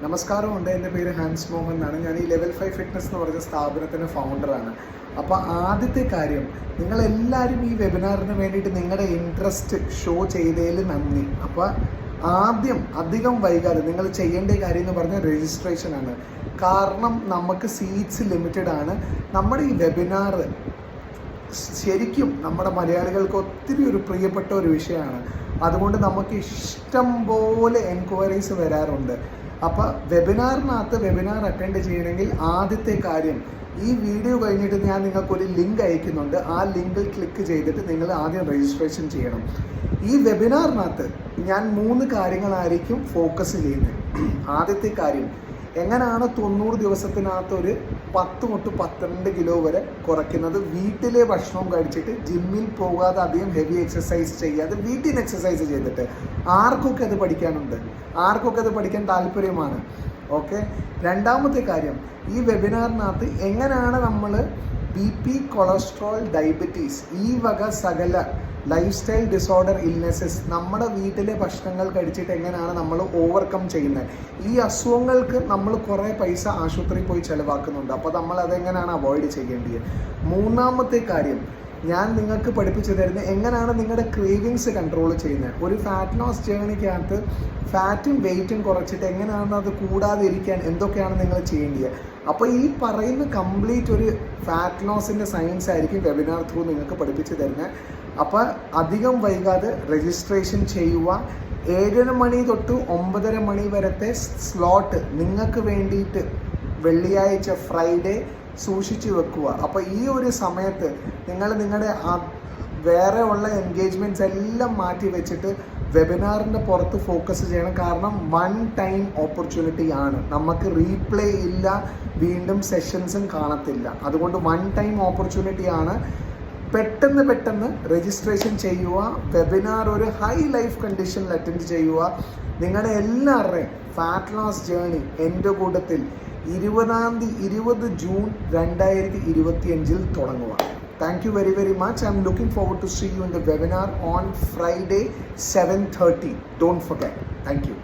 നമസ്കാരമുണ്ട്. എൻ്റെ പേര് ഹാൻസ് മോഹൻ എന്നാണ്. ഞാൻ ഈ ലെവൽ 5 ഫിറ്റ്നസ് എന്ന് പറഞ്ഞ സ്ഥാപനത്തിൻ്റെ ഫൗണ്ടറാണ്. അപ്പോൾ ആദ്യത്തെ കാര്യം, നിങ്ങളെല്ലാവരും ഈ വെബിനാറിന് വേണ്ടിയിട്ട് നിങ്ങളുടെ ഇൻട്രസ്റ്റ് ഷോ ചെയ്തതിൽ നന്ദി. അപ്പോൾ ആദ്യം അധികം വൈകാതെ നിങ്ങൾ ചെയ്യേണ്ട കാര്യം എന്ന് പറഞ്ഞാൽ രജിസ്ട്രേഷനാണ്. കാരണം നമുക്ക് സീറ്റ്സ് ലിമിറ്റഡ് ആണ്. നമ്മുടെ ഈ വെബിനാർ ശരിക്കും നമ്മുടെ മലയാളികൾക്ക് ഒത്തിരി ഒരു പ്രിയപ്പെട്ട ഒരു വിഷയമാണ്. അതുകൊണ്ട് നമുക്ക് ഇഷ്ടം പോലെ എൻക്വയറീസ് വരാറുണ്ട്. അപ്പോൾ വെബിനാർ അറ്റൻഡ് ചെയ്യണമെങ്കിൽ ആദ്യത്തെ കാര്യം, ഈ വീഡിയോ കഴിഞ്ഞിട്ട് ഞാൻ നിങ്ങൾക്കൊരു ലിങ്ക് അയക്കുന്നുണ്ട്. ആ ലിങ്കിൽ ക്ലിക്ക് ചെയ്തിട്ട് നിങ്ങൾ ആദ്യം രജിസ്ട്രേഷൻ ചെയ്യണം. ഈ വെബിനാറിനകത്ത് ഞാൻ 3 കാര്യങ്ങളായിരിക്കും ഫോക്കസ് ചെയ്യുന്നത്. ആദ്യത്തെ കാര്യം, എങ്ങനെയാണ് 90 ദിവസത്തിനകത്ത് ഒരു 10 തൊട്ട് 12 കിലോ വരെ കുറയ്ക്കുന്നത്. വീട്ടിലെ ഭക്ഷണം കഴിച്ചിട്ട് ജിമ്മിൽ പോകാതെ അധികം ഹെവി എക്സസൈസ് ചെയ്യാതെ വീട്ടിൽ നിന്ന് എക്സസൈസ് ചെയ്തിട്ട്. ആർക്കൊക്കെ അത് പഠിക്കാനുണ്ട്, ആർക്കൊക്കെ അത് പഠിക്കാൻ താല്പര്യമാണ്. ഓക്കെ. രണ്ടാമത്തെ കാര്യം, ഈ വെബിനാറിനകത്ത് എങ്ങനെയാണ് നമ്മൾ BP, കൊളസ്ട്രോൾ, ഡയബറ്റീസ്, ഈ വക സകല ലൈഫ് സ്റ്റൈൽ ഡിസോർഡർ ഇൽനെസ്സസ് നമ്മുടെ വീട്ടിലെ ഭക്ഷണങ്ങൾ കഴിച്ചിട്ട് എങ്ങനെയാണ് നമ്മൾ ഓവർകം ചെയ്യുന്നത്. ഈ അസുഖങ്ങൾക്ക് നമ്മൾ കുറേ പൈസ ആശുപത്രിയിൽ പോയി ചിലവാക്കുന്നുണ്ട്. അപ്പോൾ നമ്മൾ അതെങ്ങനെയാണ് അവോയ്ഡ് ചെയ്യേണ്ടത്. മൂന്നാമത്തെ കാര്യം, ഞാൻ നിങ്ങൾക്ക് പഠിപ്പിച്ചു തരുന്നത് എങ്ങനെയാണ് നിങ്ങളുടെ ക്രേവിങ്സ് കൺട്രോൾ ചെയ്യുന്നത്. ഒരു ഫാറ്റ് ലോസ് ജേണിക്കകത്ത് ഫാറ്റും വെയിറ്റും കുറച്ചിട്ട് എങ്ങനെയാണ് അത് കൂടാതിരിക്കാൻ എന്തൊക്കെയാണ് നിങ്ങൾ ചെയ്യേണ്ടത്. അപ്പോൾ ഈ പറയുന്ന കംപ്ലീറ്റ് ഒരു ഫാറ്റ് ലോസിൻ്റെ സയൻസ് ആയിരിക്കും വെബിനാർ ത്രൂ നിങ്ങൾക്ക് പഠിപ്പിച്ചു തരുന്നത്. അപ്പോൾ അധികം വൈകാതെ രജിസ്ട്രേഷൻ ചെയ്യുക. 7 മണി തൊട്ട് 9:30 മണി വരത്തെ സ്ലോട്ട് നിങ്ങൾക്ക് വേണ്ടിയിട്ട് വെള്ളിയാഴ്ച, ഫ്രൈഡേ സൂക്ഷിച്ചു വെക്കുക. അപ്പോൾ ഈ ഒരു സമയത്ത് നിങ്ങൾ നിങ്ങളുടെ വേറെ ഉള്ള എൻഗേജ്മെൻറ്റ്സ് എല്ലാം മാറ്റി വെച്ചിട്ട് വെബിനാറിൻ്റെ പുറത്ത് ഫോക്കസ് ചെയ്യണം. കാരണം 1 ടൈം ഓപ്പർച്യൂണിറ്റി ആണ്, നമുക്ക് റീപ്ലേ ഇല്ല, വീണ്ടും സെഷൻസും കാണത്തില്ല. അതുകൊണ്ട് 1 ടൈം ഓപ്പർച്യൂണിറ്റി ആണ്. പെട്ടെന്ന് രജിസ്ട്രേഷൻ ചെയ്യുക. വെബിനാർ ഒരു ഹൈ ലൈഫ് കണ്ടീഷനിൽ അറ്റൻഡ് ചെയ്യുക. നിങ്ങളുടെ എല്ലാവരുടെയും ഫാറ്റ് ലോസ് ജേണി എൻ്റെ കൂട്ടത്തിൽ 20 ജൂൺ 2025 തുടങ്ങുക. Thank you very much. I'm looking forward to see you in the webinar on Friday 7:30. Don't forget. Thank you.